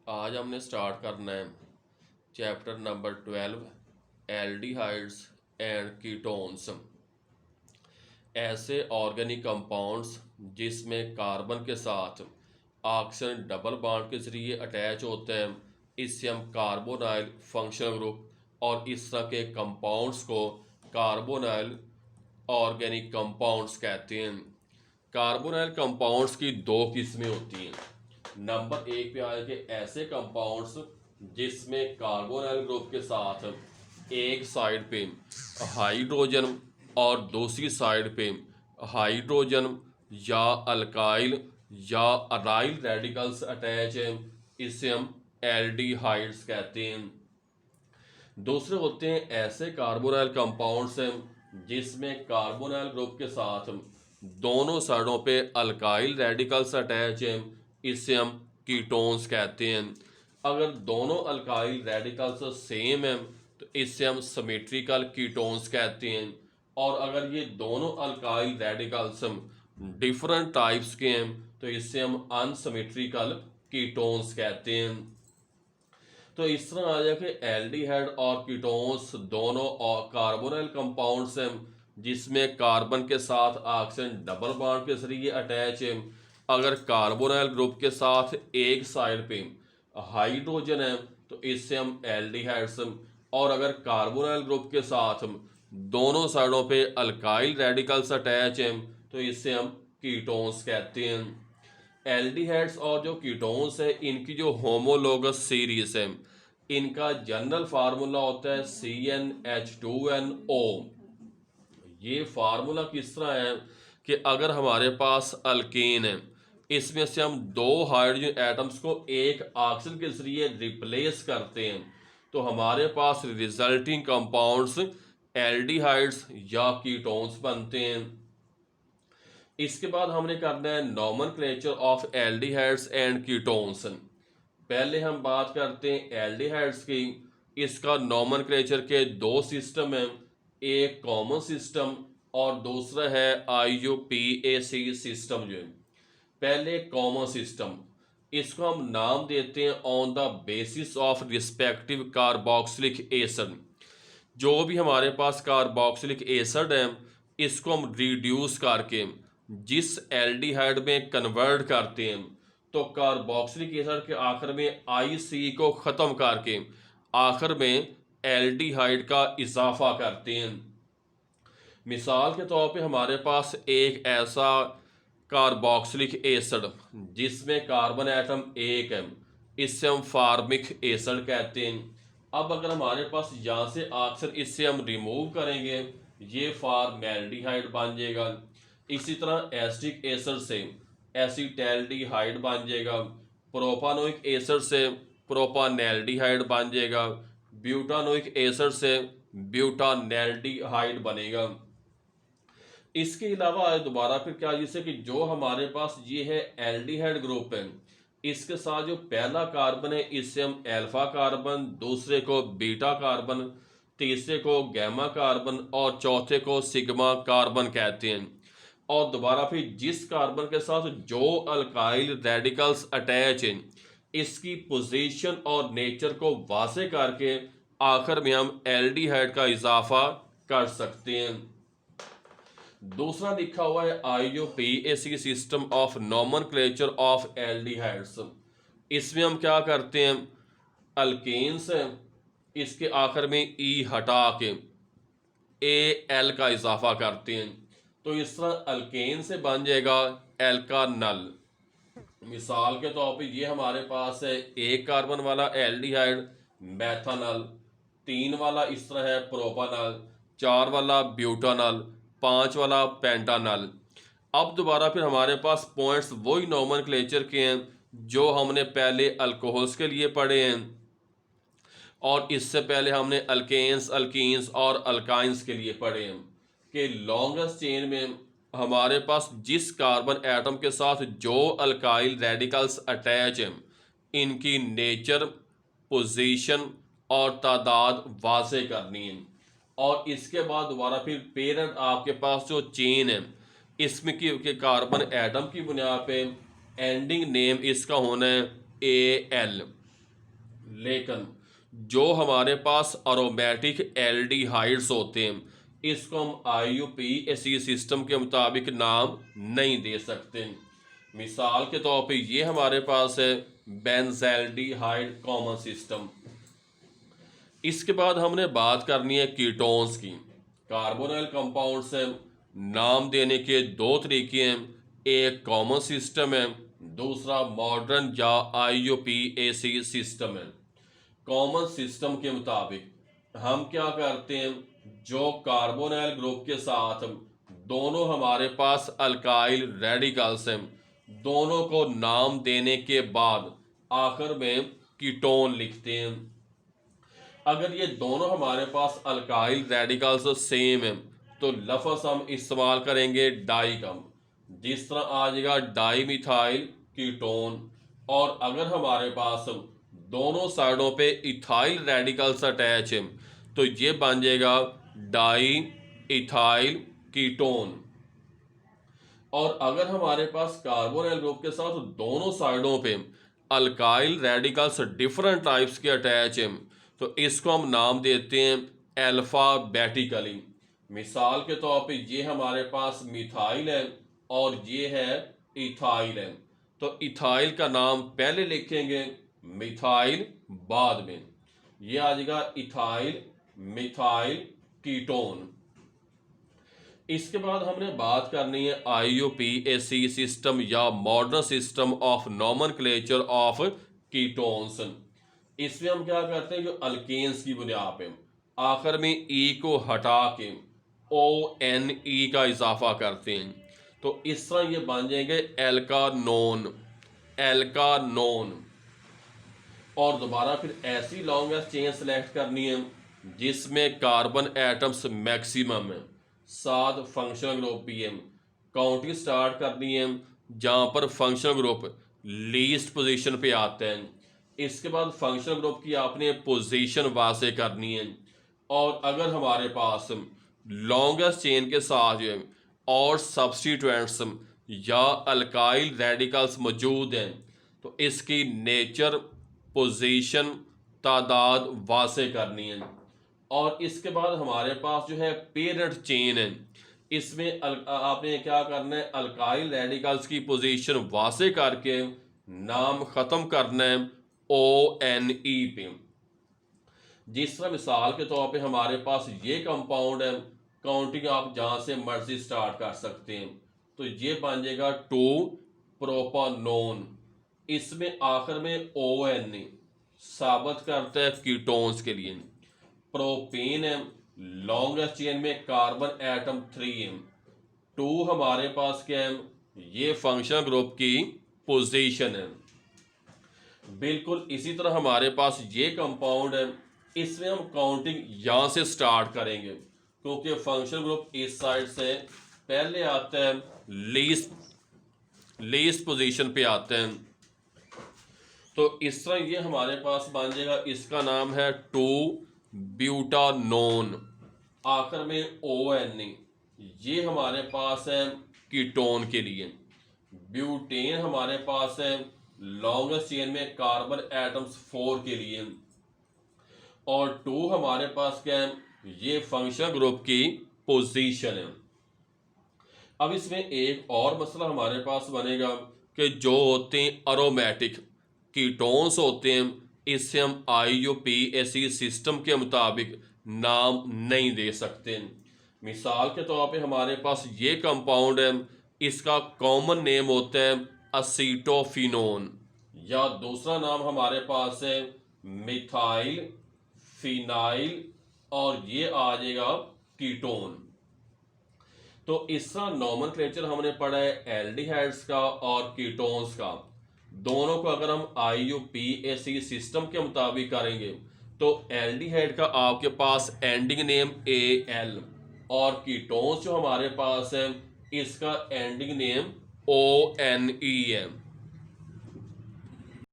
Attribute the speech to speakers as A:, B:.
A: आज हमने स्टार्ट करना है chapter number 12 aldehydes and ketones. ऐसे ऑर्गेनिक कंपाउंड्स जिसमें कार्बन के साथ ऑक्सीजन डबल बॉन्ड के जरिए अटैच होते हैं, इससे हम कार्बोनाइल फंक्शनल ग्रुप और इस तरह के कंपाउंड्स को कार्बोनाइल ऑर्गेनिक कंपाउंड्स कहते हैं। कार्बोनाइल कंपाउंड्स की दो किस्में होती हैं। नंबर एक पे आए कि ऐसे कंपाउंड्स जिसमें कार्बोनाइल ग्रुप के साथ एक साइड पे हाइड्रोजन और दूसरी साइड पे हाइड्रोजन या अल्काइल या अराइल रेडिकल्स अटैच हैं, इसे हम एल्डिहाइड्स कहते हैं। दूसरे होते हैं ऐसे कार्बोनाइल कंपाउंड्स हैं जिसमें कार्बोनाइल ग्रुप के साथ दोनों साइडों पे अल्काइल रेडिकल्स अटैच हैं, इसे हम कीटोन्स कहते हैं। अगर दोनों अल्काइल रेडिकल्स सेम हैं तो इससे हम सिमेट्रिकल कीटोन्स कहते हैं। और अगर ये दोनों अल्काइल रेडिकल्स डिफरेंट टाइप्स के हैं तो इससे हम अनसिमेट्रिकल कीटोन्स कहते हैं। तो इस तरह आ जाए कि एल्डिहाइड और कीटोन्स दोनों और कार्बोनाइल कंपाउंड्स हैं जिसमें कार्बन के साथ ऑक्सीजन डबल बॉन्ड के जरिए अटैच है। अगर कार्बोनाइल ग्रुप के साथ एक साइड पे हाइड्रोजन है तो इससे हम एल्डिहाइड्स, और अगर कार्बोनाइल ग्रुप के साथ दोनों साइडों पे अल्काइल रेडिकल्स अटैच हैं तो इससे हम कीटोन्स कहते हैं। एल्डिहाइड्स और जो कीटोन्स है इनकी जो होमोलोगस सीरीज है, इनका जनरल फार्मूला होता है CnH2nO। ये फार्मूला किस तरह है कि अगर हमारे पास अल्केन है, इसमें से हम दो हाइड्रोजन एटम्स को एक ऑक्सीजन के जरिए रिप्लेस करते हैं तो हमारे पास रिजल्टिंग कंपाउंड्स एल्डिहाइड्स या कीटोन्स बनते हैं। इसके बाद हमने करना है nomenclature of aldehydes and ketones. पहले हम बात करते हैं एल्डिहाइड्स की। इसका नॉमेनक्लेचर के दो सिस्टम हैं, एक कॉमन सिस्टम और दूसरा है IUPAC सिस्टम। जो है पहले कॉमन सिस्टम, इसको हम नाम देते हैं on the basis of respective carboxylic acid. जो भी हमारे पास कार्बोक्सिलिक एसिड है इसको हम रिड्यूस करके जिस एल्डिहाइड में कन्वर्ट करते हैं तो कार्बोक्सिलिक एसिड के आखिर में IC को ख़त्म करके आखिर में एल्डिहाइड का इजाफा करते हैं। मिसाल के तौर पे हमारे पास एक ऐसा कार्बोक्सिलिक एसिड जिसमें कार्बन एटम एक है, इससे हम फार्मिक एसिड कहते हैं। अब अगर हमारे पास यहाँ से ऑक्सीजन इससे हम रिमूव करेंगे, ये फॉर्मेल्डिहाइड बन जाएगा। इसी तरह एसिटिक एसिड से एसिटैल्डिहाइड बन जाएगा, प्रोपानोइक एसिड से प्रोपानेल्डिहाइड बन जाएगा, ब्यूटानोइक एसिड से ब्यूटानेल्डिहाइड बनेगा। इसके अलावा दोबारा फिर क्या, जैसे कि जो हमारे पास ये है एल्डिहाइड ग्रुप है, इसके साथ जो पहला कार्बन है इससे हम अल्फा कार्बन, दूसरे को बीटा कार्बन, तीसरे को गैमा कार्बन और चौथे को सिग्मा कार्बन कहते हैं। और दोबारा फिर जिस कार्बन के साथ जो अल्काइल रेडिकल्स अटैच हैं इसकी पोजीशन और नेचर को वाज़ेह करके आखिर में हम एल्डिहाइड का इजाफा कर सकते हैं। दूसरा लिखा हुआ है IUPAC system of nomenclature of aldehydes. इसमें हम क्या करते हैं, अल्केन्स है इसके आखिर में E हटा के AL का इजाफा करते हैं तो इस तरह अल्केन से बन जाएगा एल्कानल। मिसाल के तौर पे ये हमारे पास है एक कार्बन वाला एल्डिहाइड मेथानल, 3 वाला इस तरह है प्रोपानल, 4 वाला ब्यूटानल, 5 वाला पेंटानल। अब दोबारा फिर हमारे पास पॉइंट्स वही नॉमेनक्लेचर के हैं जो हमने पहले अल्कोहल्स के लिए पढ़े हैं और इससे पहले हमने अल्केन्स, अल्कीन्स और अल्काइंस के लिए पढ़े हैं कि लॉन्गेस्ट चेन में हमारे पास जिस कार्बन एटम के साथ जो अल्काइल रेडिकल्स अटैच हैं इनकी नेचर, पोजीशन और तादाद वाज़ेह करनी है। और इसके बाद दोबारा फिर पेरेंट आपके पास जो चेन है इसमें की कार्बन एटम की बुनियाद पे एंडिंग नेम इसका होना है AL। लेकिन जो हमारे पास अरोमेटिक एल्डिहाइड्स होते हैं इसको हम IUPAC सिस्टम के मुताबिक नाम नहीं दे सकते। मिसाल के तौर पे ये हमारे पास है बेंजल्डिहाइड कॉमन सिस्टम। इसके बाद हमने बात करनी है कीटोन्स की। कार्बोनाइल कंपाउंड से नाम देने के दो तरीके हैं, एक कॉमन सिस्टम है, दूसरा मॉडर्न या IUPAC सिस्टम है। कॉमन सिस्टम के मुताबिक हम क्या करते हैं, जो कार्बोनाइल ग्रुप के साथ दोनों हमारे पास अल्काइल रेडिकल्स हैं, दोनों को नाम देने के बाद आखिर में कीटोन लिखते हैं। अगर ये दोनों हमारे पास अल्काइल रेडिकल्स सेम है तो लफ्ज़ हम इस्तेमाल करेंगे डाई का, जिस तरह आ जाएगा डाई मिथाइल कीटोन। और अगर हमारे पास दोनों साइडों पे इथाइल रेडिकल्स अटैच है तो ये बन जाएगा डाई इथाइल कीटोन। और अगर हमारे पास कार्बोनाइल ग्रुप के साथ दोनों साइडों पे अल्काइल रेडिकल्स डिफरेंट टाइप्स के अटैच हैं तो इसको हम नाम देते हैं अल्फाबेटिकली। मिसाल के तौर पे ये हमारे पास मिथाइल है और ये है इथाइल है, तो इथाइल का नाम पहले लिखेंगे, मिथाइल बाद में। ये आ जाएगा इथाइल मिथाइल कीटोन। इसके बाद हमने बात करनी है IUPAC सिस्टम या modern system of nomenclature of ketones. इसमें हम क्या करते हैं, जो अल्केन्स की बुनियाद पे आखिर में ई को हटा के ONE का इजाफा करते हैं तो इस तरह ये बन जाएंगे एल्कानोन एल्कानोन। और दोबारा फिर ऐसी लॉन्गेस्ट चेन सेलेक्ट करनी है जिसमें कार्बन एटम्स मैक्सिमम है, साथ फंक्शनल ग्रुप भी है। काउंटिंग स्टार्ट करनी है जहाँ पर फंक्शनल ग्रुप लीस्ट पोजीशन पे आते हैं। इसके बाद फंक्शनल ग्रुप की आपने पोजीशन वासे करनी है। और अगर हमारे पास लॉन्गेस्ट चेन के साथ जो है और सब्स्टिट्यूएंट्स या अल्काइल रेडिकल्स मौजूद हैं तो इसकी नेचर पोजीशन तादाद वासे करनी है। और इसके बाद हमारे पास जो है पेरेंट चेन है, इसमें आपने क्या करना है, अल्काइल रेडिकल्स की पोजीशन वासे करके नाम ख़त्म करना है ONE पे। जिस तरह मिसाल के तौर पे हमारे पास ये कंपाउंड है, काउंटिंग आप जहाँ से मर्जी स्टार्ट कर सकते हैं, तो ये बन जाएगा 2 प्रोपानोन। इसमें आखिर में ONE साबित करता है कीटोन्स के लिए। प्रोपेन है, लॉन्गेस्ट चेन में कार्बन एटम 3 है, 2 हमारे पास क्या है, ये फंक्शनल ग्रुप की पोजीशन है। बिल्कुल इसी तरह हमारे पास ये कंपाउंड है, इसमें हम काउंटिंग यहाँ से स्टार्ट करेंगे क्योंकि फंक्शनल ग्रुप इस साइड से पहले आता है, लीस्ट पोजीशन पे आते हैं। तो इस तरह ये हमारे पास बन जाएगा, इसका नाम है 2 ब्यूटानोन, आखिर में ONE। ये हमारे पास है कीटोन के लिए। ब्यूटेन हमारे पास है लॉन्गेस्ट चेन में कार्बन एटम्स 4 के लिए। और 2 हमारे पास क्या है, ये फंक्शनल ग्रुप की पोजीशन है। अब इसमें एक और मसला हमारे पास बनेगा कि जो होते हैं अरोमेटिक कीटोन्स होते हैं, इससे हम IUPAC सिस्टम के मुताबिक नाम नहीं दे सकते। मिसाल के तौर पे हमारे पास ये कंपाउंड है, इसका कॉमन नेम होता है असीटोफिनोन, या दूसरा नाम हमारे पास है मिथाइल फिनाइल, और ये आ जाएगा कीटोन। तो इसका नॉमेनक्लेचर हमने पढ़ा है एल्डिहाइड्स का और कीटोन्स का। दोनों को अगर हम IUPAC सिस्टम के मुताबिक करेंगे तो एल्डिहाइड का आपके पास एंडिंग नेम AL, और कीटोन्स जो हमारे पास है इसका एंडिंग नेम ONE है।